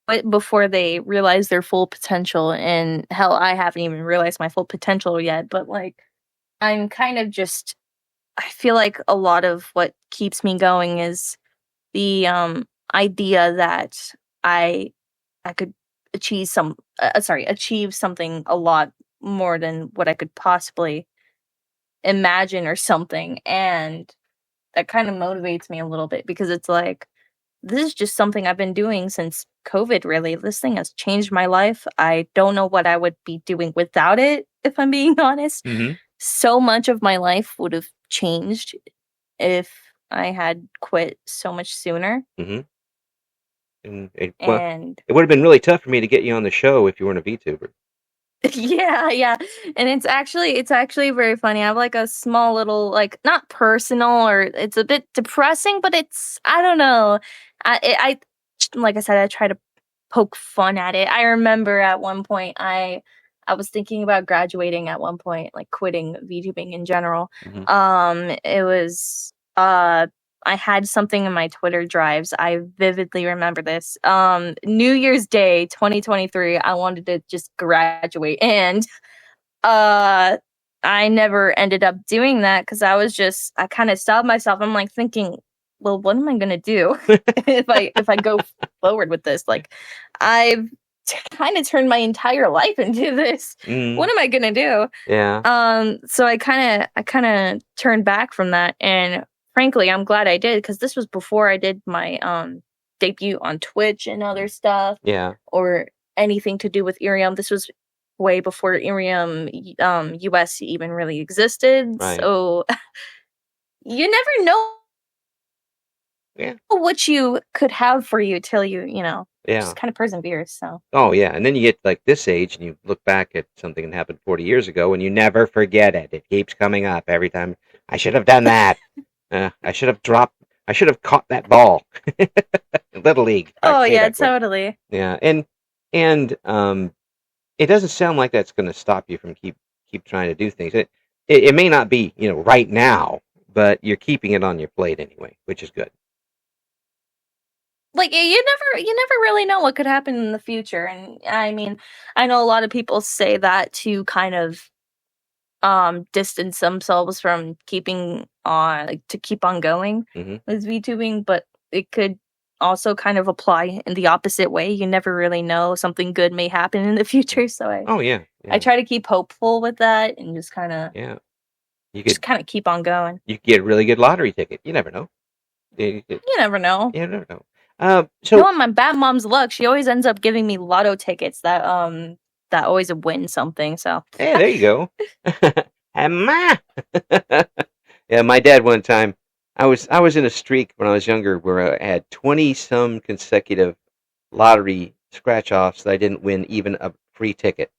but before they realize their full potential, and hell, I haven't even realized my full potential yet, but like I'm kind of just I feel like a lot of what keeps me going is the idea that I I could achieve something a lot more than what I could possibly imagine or something, and that kind of motivates me a little bit because it's like this is just something I've been doing since COVID, really. This thing has changed my life. I don't know what I would be doing without it, if I'm being honest. Mm-hmm. So much of my life would have changed if I had quit so much sooner. Mm-hmm. And well, And it would have been really tough for me to get you on the show if you weren't a VTuber. yeah, yeah. And it's actually very funny. I have like a small little like not personal or it's a bit depressing, but it's I don't know. I like I said, I try to poke fun at it. I remember at one point I was thinking about graduating at one point, like quitting VTubing in general. Mm-hmm. It was I had something in my Twitter drives. I vividly remember this. New Year's Day 2023, I wanted to just graduate and uh I never ended up doing that cuz I kind of stopped myself. I'm like thinking, well, what am I going to do if I go forward with this? Like I've kind of turned my entire life into this. Mm, What am I going to do? yeah, So I kind of turned back from that, and frankly, I'm glad I did because this was before I did my debut on Twitch and other stuff yeah, or anything to do with Irium. This was way before Irium US even really existed. right, So you never know yeah, what you could have for you till you yeah. just kind of persevere. So Oh, yeah. And then you get like this age and you look back at something that happened 40 years ago and you never forget it. It keeps coming up every time. I should have done that. I should have caught that ball. Little League, oh way yeah, back when. totally. Yeah. And it doesn't sound like that's going to stop you from keep trying to do things. It may not be, right now, but you're keeping it on your plate anyway, which is good. Like you never really know what could happen in the future, and I mean I know a lot of people say that to kind of distance themselves from keeping on like to keep on going Hmm. with VTubing, but it could also kind of apply in the opposite way. You never really know, something good may happen in the future, so I Oh, yeah. I Yeah. try to keep hopeful with that and just kind of Yeah. You just could kind of keep on going. you could get a really good lottery ticket. You never know. You never know. You never know. So Knowing my bad mom's luck, she always ends up giving me lotto tickets that always win something. So hey, there you go. Emma. Yeah, my dad one time. I was in a streak when I was younger where I had 20 some consecutive lottery scratch offs that I didn't win even a free ticket.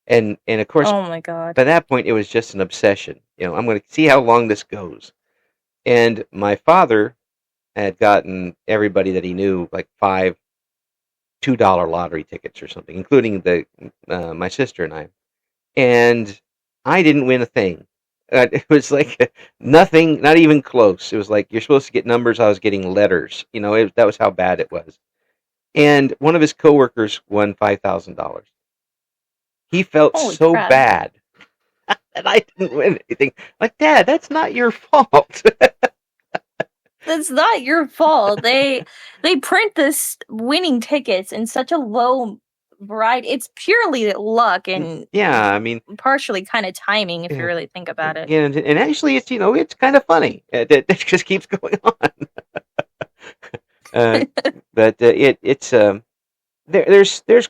And of course oh my god. by that point it was just an obsession. I'm going to see how long this goes. And my father had gotten everybody that he knew like $2 lottery tickets or something, including the my sister and I. And I didn't win a thing. It was like nothing, not even close. It was like you're supposed to get numbers. I was getting letters. That was how bad it was. And one of his coworkers won $5,000. He felt Holy so crap. bad that I didn't win anything. Like, Dad, that's not your fault. That's not your fault. They print this winning tickets in such a low variety. It's purely luck and Yeah, I mean, partially kind of timing if you yeah, really think about it. yeah, and actually, it's kind of funny. That just keeps going on. uh, but there's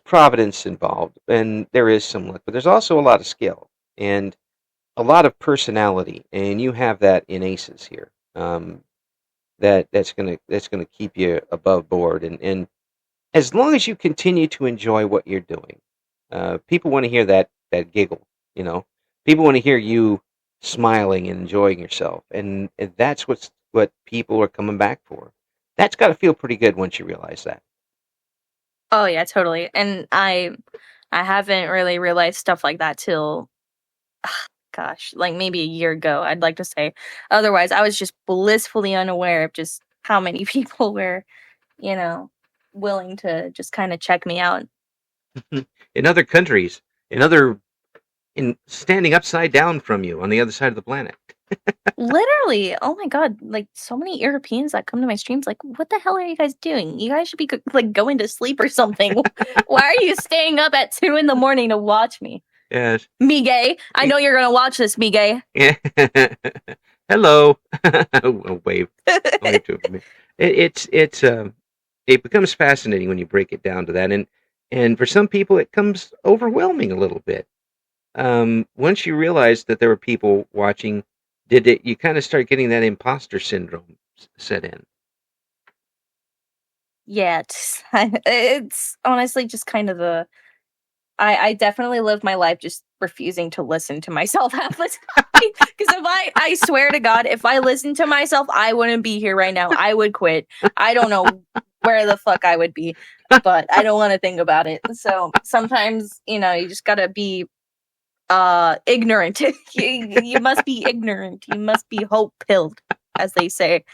providence involved, and there is some luck, but there's also a lot of skill and a lot of personality, and you have that in Aces here. That's gonna keep you above board, and as long as you continue to enjoy what you're doing, people want to hear that giggle. You know, people want to hear you smiling and enjoying yourself, and that's what people are coming back for. That's got to feel pretty good once you realize that. Oh yeah, totally. And I haven't really realized stuff like that till gosh, like maybe a year ago, I'd like to say. Otherwise, I was just blissfully unaware of just how many people were, you know, willing to just kind of check me out. In other countries, in standing upside down from you on the other side of the planet. Literally, oh my god, like so many Europeans that come to my streams, like, what the hell are you guys doing? You guys should be like going to sleep or something. Why are you staying up at 2 in the morning to watch me? Yes. Miguel, I know you're gonna watch this, Miguel. Yeah. Hello. I'll wave. I'll wave to him. It becomes fascinating when you break it down to that, and for some people it comes overwhelming a little bit. Once you realize that there were people watching, you kind of start getting that imposter syndrome set in? Yeah, it's honestly just kind of the. I definitely live my life just refusing to listen to myself half the time. Because I swear to God, if I listened to myself, I wouldn't be here right now. I would quit. I don't know where the fuck I would be, but I don't want to think about it. So sometimes, you just gotta be ignorant. You must be ignorant. You must be hope-pilled, as they say.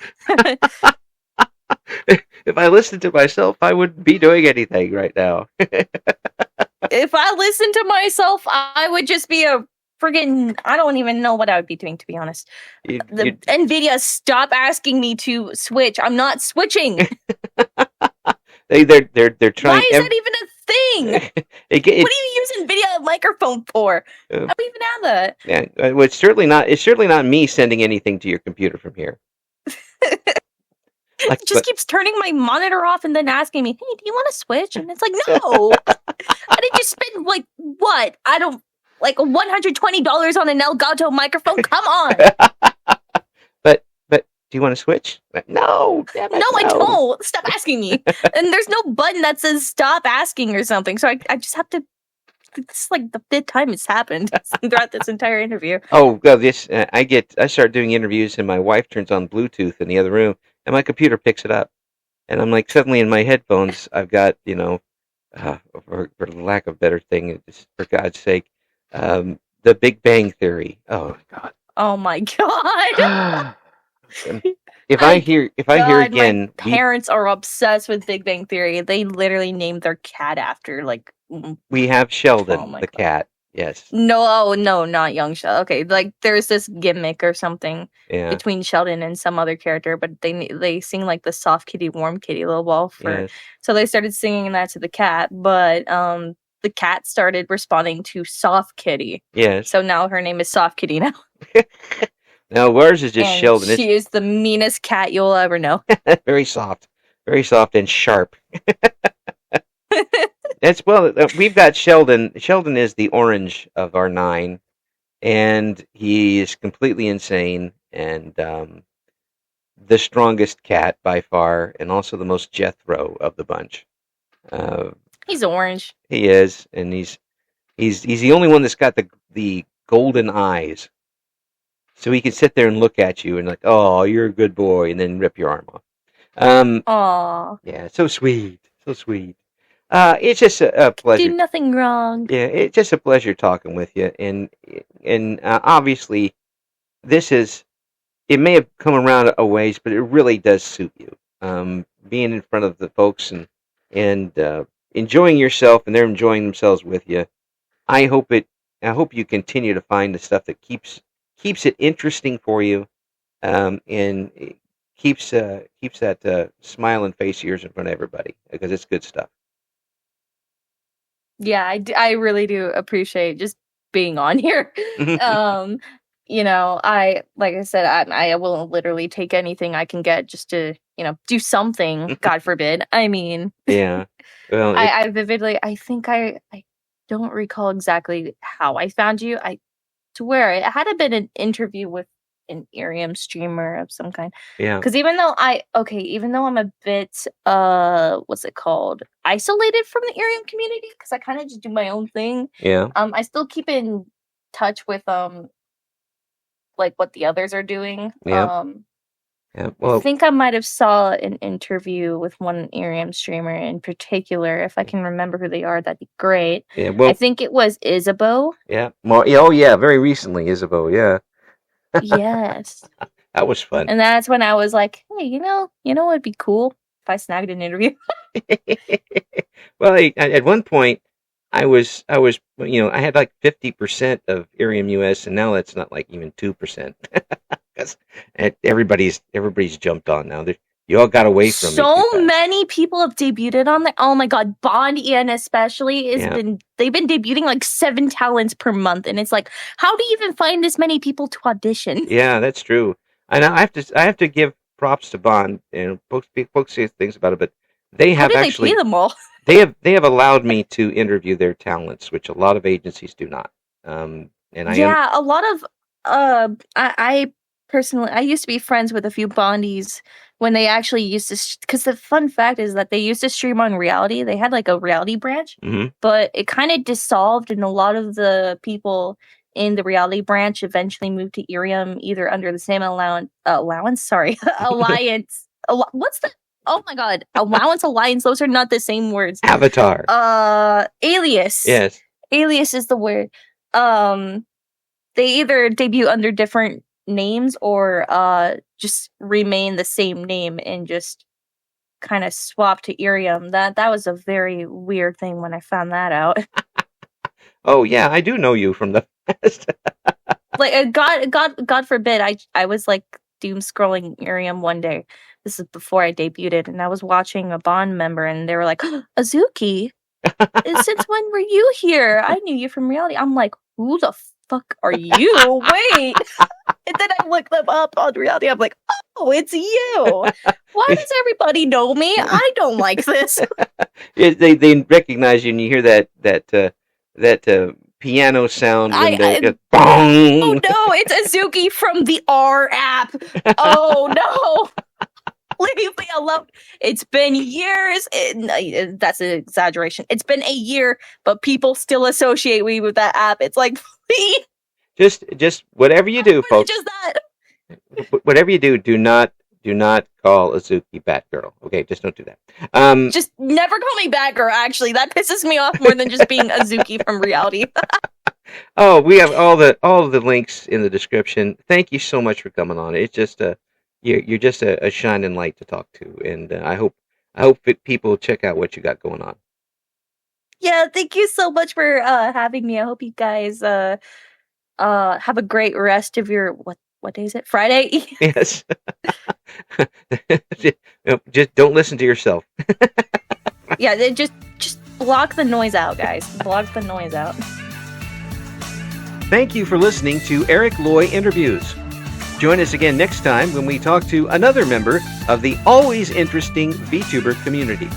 If I listened to myself, I wouldn't be doing anything right now. If I listened to myself, I would just be a friggin' I don't even know what I would be doing, to be honest. NVIDIA, stop asking me to switch. I'm not switching. They're trying. Why is that even a thing? What do you use NVIDIA microphone for? I don't even have that. Yeah, well, it's certainly not me sending anything to your computer from here. It just keeps turning my monitor off and then asking me, "Hey, do you want to switch?" And it's like, no. I didn't just spend like what? I don't like $120 on an Elgato microphone. Come on. But do you want to switch? No. No, I don't. Stop asking me. And there's no button that says stop asking or something. So I just have to. This is like the 5th time it's happened throughout this entire interview. Oh, well, I start doing interviews and my wife turns on Bluetooth in the other room and my computer picks it up. And I'm like, suddenly in my headphones, I've got, for lack of better thing, for God's sake, the Big Bang Theory. Oh, God. Oh, my God. If I hear again, my parents are obsessed with Big Bang Theory. They literally named their cat after, like... We have Sheldon, the cat. Yes. No, not young Sheldon. Okay, like there's this gimmick or something between Sheldon and some other character, but they sing like the soft kitty, warm kitty, little wolf. So they started singing that to the cat, but the cat started responding to soft kitty. Yes. So now her name is Soft Kitty now. No, ours is just Sheldon. She is the meanest cat you'll ever know. Very soft and sharp. We've got Sheldon. Sheldon is the orange of our 9, and he is completely insane and the strongest cat by far, and also the most Jethro of the bunch. He's orange. He is, and he's the only one that's got the golden eyes, so he can sit there and look at you and like, oh, you're a good boy, and then rip your arm off. Aww. Yeah, so sweet, so sweet. It's just a Do pleasure. nothing wrong. Yeah, it's just a pleasure talking with you, and obviously this is. It may have come around a ways, but it really does suit you. Being in front of the folks and enjoying yourself, and they're enjoying themselves with you. I hope it. I hope you continue to find the stuff that keeps it interesting for you, and it keeps that smiling face of yours in front of everybody because it's good stuff. Yeah, I really do appreciate just being on here. Um, I like I said, I will literally take anything I can get just to, do something, God forbid. I mean, Yeah. Well, I vividly, I think I don't recall exactly how I found you. I swear it had to been an interview with an Ethereum streamer of some kind. yeah, Because even though I'm a bit what's it called, isolated from the Ethereum community, because I kind of just do my own thing. yeah, I still keep in touch with like what the others are doing. yeah, yeah. I Well, think I might have saw an interview with one Ethereum streamer in particular. If I can remember who they are, that'd be great. yeah. I Well, think it was Isabeau. yeah. Well, yeah, oh yeah. Very recently, Isabeau. Yeah, Yes. that was fun. And that's when I was like, hey, what'd be cool if I snagged an interview? Well, at one point, I had like 50% of Ethereum US, and now that's not like even 2%. Because everybody's jumped on now. You all got away from me too So fast. many people have debuted on there. Oh my god, Bond Ian especially Yeah. they've been debuting like 7 talents per month, and it's like, how do you even find this many people to audition? Yeah, that's true. And I have to give props to Bond. Folks say things about it, but they How have did they actually pay them all? they have allowed me to interview their talents, which a lot of agencies do not. And Yeah, a lot of I personally, I used to be friends with a few Bondies when they actually used to, because the fun fact is that they used to stream on reality. They had like a reality branch, hmm but it kind of dissolved, and a lot of the people in the reality branch eventually moved to Irium, either under the same allowance, sorry, alliance. What's the? Oh my god, allowance, alliance. Those are not the same words. Avatar. Alias. Yes. Alias is the word. They either debut under different names or just remain the same name and just kind of swap to Irium. That was a very weird thing when I found that out. Oh yeah, I do know you from the past. Like God forbid, I was like doom scrolling Irium one day. This is before I debuted, and I was watching a Bond member, and they were like, Azuki, since when were you here? I knew you from reality. I'm like, who the fuck are you? Wait. And then I look them up on reality. I'm like, oh, it's you. Why does everybody know me? I don't like this. They recognize you, and you hear that piano sound when Oh bong. no, it's Azuki from the R app. Oh no. Leave me alone. It's been years. That's an exaggeration. It's been a year, but people still associate me with that app. It's like, please. Just whatever you do, folks. Just that. Whatever you do, do not call Azuki Batgirl. Okay, just don't do that. Just never call me Batgirl. Actually, that pisses me off more than just being Azuki from reality. Oh, we have all of the links in the description. Thank you so much for coming on. It's just you're just a shining light to talk to, and I hope that people check out what you got going on. Yeah, thank you so much for having me. I hope you guys have a great rest of your what day is it? Friday? Yes. Just don't listen to yourself. Yeah, just block the noise out, guys. Block the noise out. Thank you for listening to Eric Loy Interviews. Join us again next time when we talk to another member of the always interesting VTuber community.